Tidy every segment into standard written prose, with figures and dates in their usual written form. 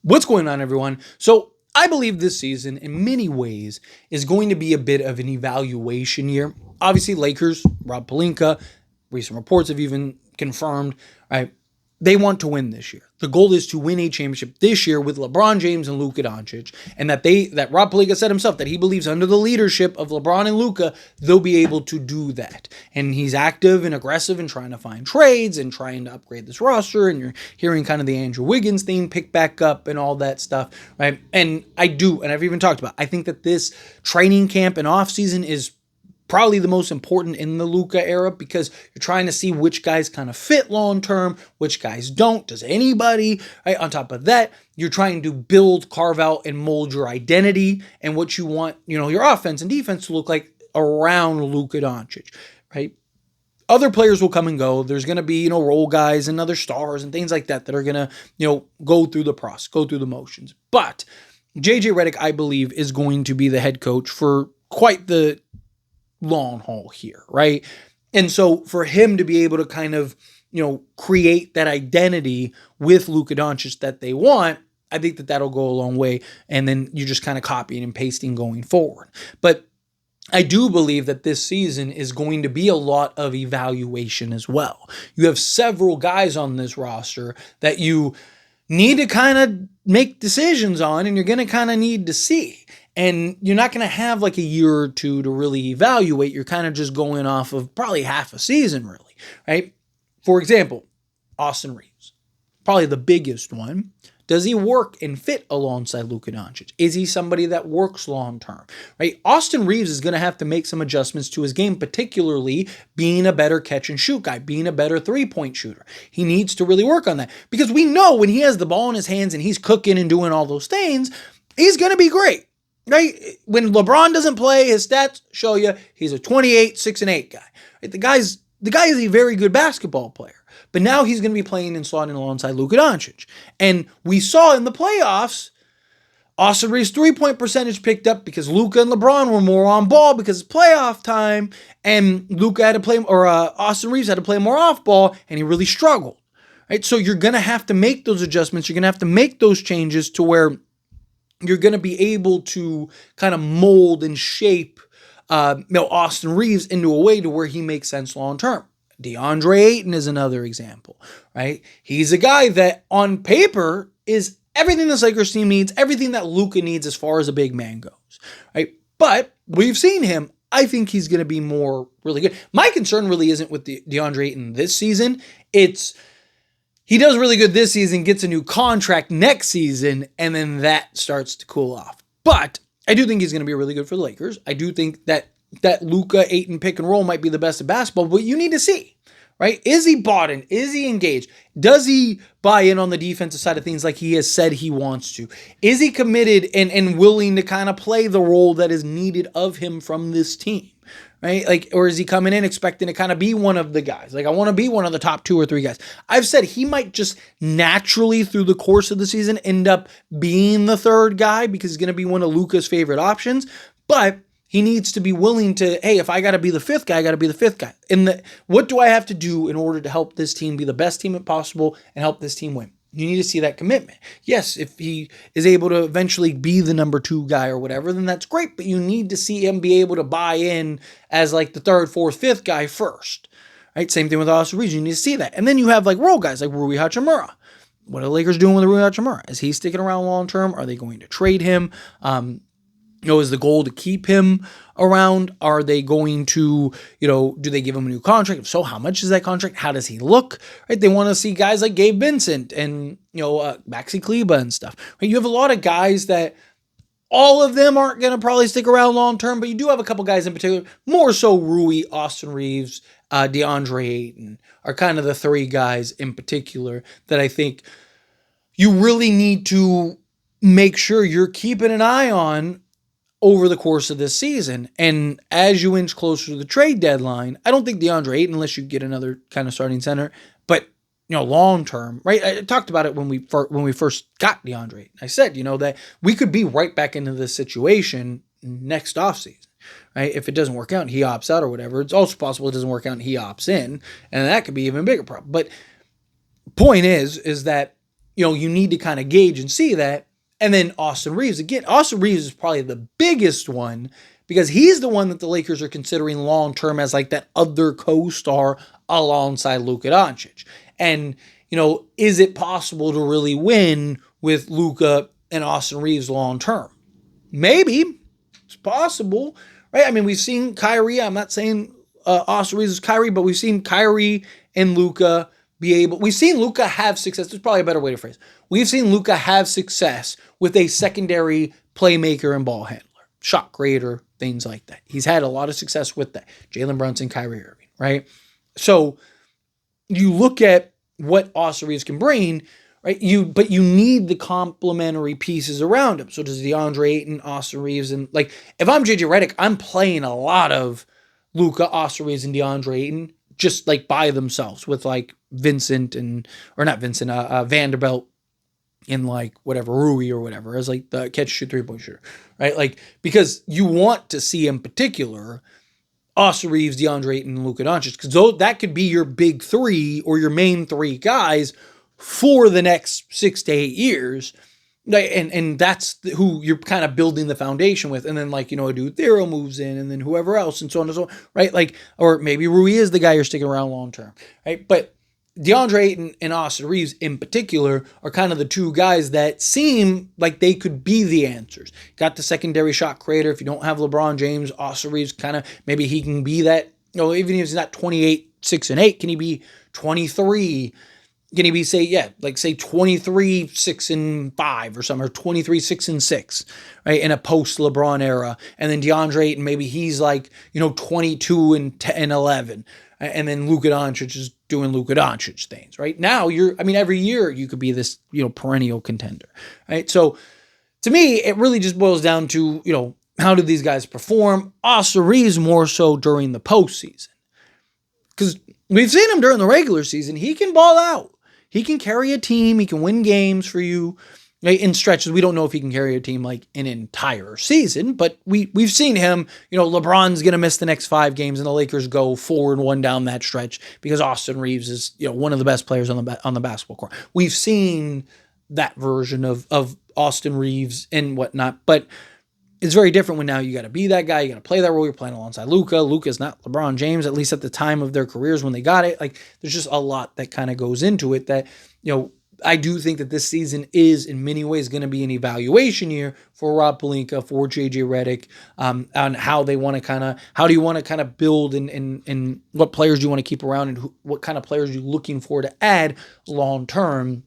What's going on, everyone? So I believe this season, in many ways, is going to be a bit of an evaluation year. Obviously, Lakers, Rob Pelinka, recent reports have even confirmed, right? They want to win this year. The goal is to win a championship this year with LeBron James and Luka Doncic, and that Rob Pelinka said himself that he believes under the leadership of LeBron and Luka, they'll be able to do that. And he's active and aggressive in trying to find trades and trying to upgrade this roster, and you're hearing kind of the Andrew Wiggins thing pick back up and all that stuff, right? And I've even talked about, I think that this training camp and offseason is probably the most important in the Luka era because you're trying to see which guys kind of fit long term, which guys don't. Does anybody? Right? On top of that, you're trying to build, carve out, and mold your identity and what you want, your offense and defense to look like around Luka Doncic, right? Other players will come and go. There's going to be, role guys and other stars and things like that are going to, go through the process, go through the motions. But JJ Redick, I believe, is going to be the head coach for quite the long haul here, right? And so for him to be able to kind of, create that identity with Luka Doncic that they want, I think that that'll go a long way. And then you just kind of copying and pasting going forward. But I do believe that this season is going to be a lot of evaluation as well. You have several guys on this roster that you need to kind of make decisions on, and you're going to kind of need to see. And you're not going to have like a year or two to really evaluate. You're kind of just going off of probably half a season, really, right? For example, Austin Reaves, probably the biggest one. Does he work and fit alongside Luka Doncic? Is he somebody that works long term, right? Austin Reaves is going to have to make some adjustments to his game, particularly being a better catch and shoot guy, being a better three-point shooter. He needs to really work on that because we know when he has the ball in his hands and he's cooking and doing all those things, he's going to be great. Right? When LeBron doesn't play, his stats show you he's a 28, 6, and 8 guy. Right? The guy is a very good basketball player. But now he's going to be playing and slotting alongside Luka Doncic. And we saw in the playoffs, Austin Reaves' three-point percentage picked up because Luka and LeBron were more on ball because it's playoff time, and Austin Reaves had to play more off ball, and he really struggled. Right? So you're going to have to make those adjustments. You're going to have to make those changes to where you're going to be able to kind of mold and shape Austin Reaves into a way to where he makes sense long term. DeAndre Ayton is another example, right? He's a guy that on paper is everything this Lakers team needs, everything that Luka needs as far as a big man goes, right? But we've seen him. I think he's going to be more really good. My concern really isn't with DeAndre Ayton this season. He does really good this season, gets a new contract next season, and then that starts to cool off. But I do think he's going to be really good for the Lakers. I do think that Luka Ayton pick and roll might be the best of basketball, but you need to see, right? Is he bought in? Is he engaged? Does he buy in on the defensive side of things like he has said he wants to? Is he committed and willing to kind of play the role that is needed of him from this team? Right? Or is he coming in expecting to kind of be one of the guys? I want to be one of the top 2 or 3 guys. I've said he might just naturally through the course of the season end up being the 3rd guy because he's going to be one of Luka's favorite options. But he needs to be willing to, hey, if I got to be the 5th guy, I got to be the 5th guy. And what do I have to do in order to help this team be the best team possible and help this team win? You need to see that commitment. Yes, if he is able to eventually be the number 2 guy or whatever, then that's great. But you need to see him be able to buy in as like the 3rd, 4th, 5th guy first. Right? Same thing with Austin Reaves. You need to see that. And then you have like role guys like Rui Hachimura. What are the Lakers doing with Rui Hachimura? Is he sticking around long term? Are they going to trade him? Is the goal to keep him around? Are they going to, do they give him a new contract? If so, how much is that contract? How does he look? Right? They want to see guys like Gabe Vincent and, Maxi Kleba and stuff. Right? You have a lot of guys that all of them aren't going to probably stick around long term, but you do have a couple guys in particular, more so Rui, Austin Reaves, DeAndre Ayton are kind of the 3 guys in particular that I think you really need to make sure you're keeping an eye on over the course of this season. And as you inch closer to the trade deadline, I don't think DeAndre Ayton, unless you get another kind of starting center, but long term, right? I talked about it when we first got DeAndre Ayton. I said, that we could be right back into this situation next offseason, right? If it doesn't work out and he opts out or whatever, it's also possible it doesn't work out and he opts in, and that could be even bigger problem. But point is that you need to kind of gauge and see that. And then Austin Reaves, again, Austin Reaves is probably the biggest one because he's the one that the Lakers are considering long-term as like that other co-star alongside Luka Doncic. And, is it possible to really win with Luka and Austin Reaves long-term? Maybe. It's possible, right? I mean, we've seen Kyrie. I'm not saying Austin Reaves is Kyrie, but we've seen Kyrie and Luka we've seen Luka have success. There's probably a better way to phrase it. We've seen Luka have success with a secondary playmaker and ball handler, shot creator, things like that. He's had a lot of success with that. Jalen Brunson, Kyrie Irving, right? So you look at what Austin Reaves can bring, right? But you need the complementary pieces around him. So does DeAndre Ayton, Austin Reaves, and like if I'm JJ Redick, I'm playing a lot of Luka, Austin Reaves, and DeAndre Ayton just like by themselves with like Vanderbilt in like whatever, Rui or whatever, as like the catch, shoot, 3-point shooter, right? Like, because you want to see in particular Austin Reaves, DeAndre Ayton, and Luka Doncic, because that could be your big three or your main three guys for the next 6 to 8 years. And that's who you're kind of building the foundation with. And then like, a dude Thero moves in and then whoever else and so on and so on, right? Like, or maybe Rui is the guy you're sticking around long-term, right? But DeAndre Ayton and Austin Reaves in particular are kind of the two guys that seem like they could be the answers. Got the secondary shot creator. If you don't have LeBron James, Austin Reaves kind of, maybe he can be that, even if he's not 28, 6 and 8, can he be 23? Can he be, say 23, 6 and 5 or something, or 23, 6 and 6, right? In a post LeBron era. And then DeAndre Ayton, maybe he's like, 22 and 10 and 11. And then Luka Doncic is doing Luka Doncic things, right? Now every year you could be this, perennial contender, right? So to me, it really just boils down to, how do these guys perform? Austin Reaves more so during the postseason. Because we've seen him during the regular season. He can ball out. He can carry a team. He can win games for you in stretches. We don't know if he can carry a team like an entire season, but we've seen him. LeBron's going to miss the next 5 games, and the Lakers go 4-1 down that stretch because Austin Reaves is one of the best players on the basketball court. We've seen that version of Austin Reaves and whatnot, but it's very different when now you got to be that guy. You got to play that role. You're playing alongside Luka. Luka's not LeBron James, at least at the time of their careers when they got it. Like, there's just a lot that kind of goes into it that, I do think that this season is in many ways going to be an evaluation year for Rob Pelinka, for JJ Redick, on how they want to how do you want to build and what players do you want to keep around and what kind of players are you looking for to add long term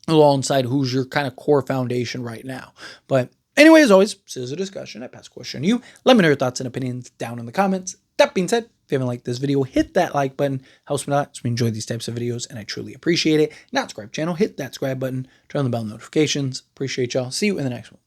alongside who's your kind of core foundation right now. But anyway, as always, this is a discussion. I pass the question to you. Let me know your thoughts and opinions down in the comments. That being said, if you haven't liked this video, hit that like button. Helps me out. So we enjoy these types of videos, and I truly appreciate it. Not subscribe channel, hit that subscribe button. Turn on the bell notifications. Appreciate y'all. See you in the next one.